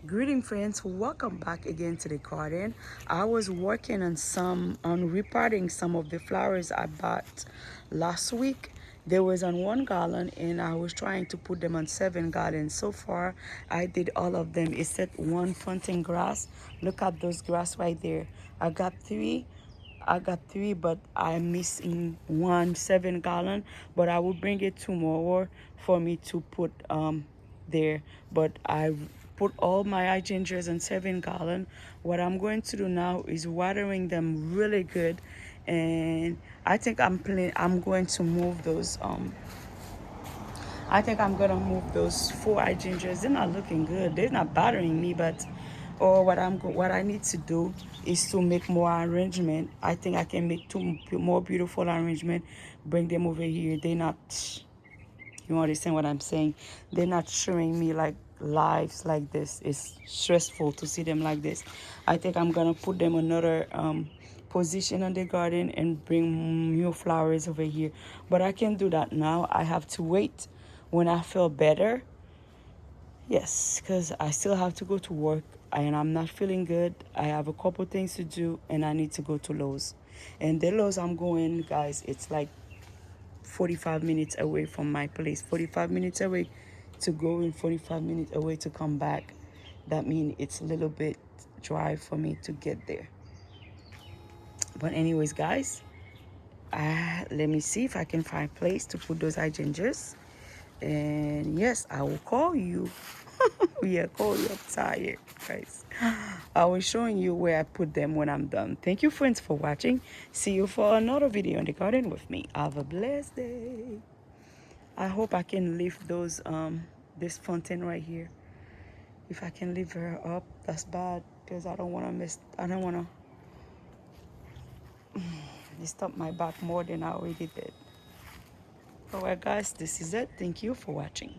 Greeting friends, welcome back again to the garden. I was working on repotting some of the flowers I bought last week. They was on 1 gallon and I was trying to put them on 7 gallons. So far I did all of them except one fountain grass. Look at those grass right there. I got three, but I'm missing 1 7 gallon. But I will bring it tomorrow for me to put there. But I put all my hydrangeas in 7 gallon. What I'm going to do now is watering them really good, and I think I'm going to move those. I think I'm gonna move those 4 hydrangeas. They're not looking good. They're not bothering me, but or what I need to do is to make more arrangement. I think I can make two more beautiful arrangement. Bring them over here. They're not. You understand what I'm saying? They're not showing me like lives like this. It's stressful to see them like this. I think I'm gonna put them another position on the garden and bring new flowers over here. But I can do that now. I have to wait when I feel better. Yes, because I still have to go to work and I'm not feeling good. I have a couple things to do and I need to go to Lowe's. And the Lowe's I'm going, guys, it's like 45 minutes away from my place. 45 minutes away to go and 45 minutes away to come back. That means it's a little bit drive for me to get there. But anyways, guys, let me see if I can find a place to put those hydrangeas. And yes, I will call you. Yeah, call you. I'm tired, guys. I was showing you where I put them when I'm done. Thank you, friends, for watching. See you for another video in the garden with me. Have a blessed day. I hope I can lift those this fountain right here. If I can lift her up, that's bad because I don't want to disturb my back more than I already did. Alright guys, this is it. Thank you for watching.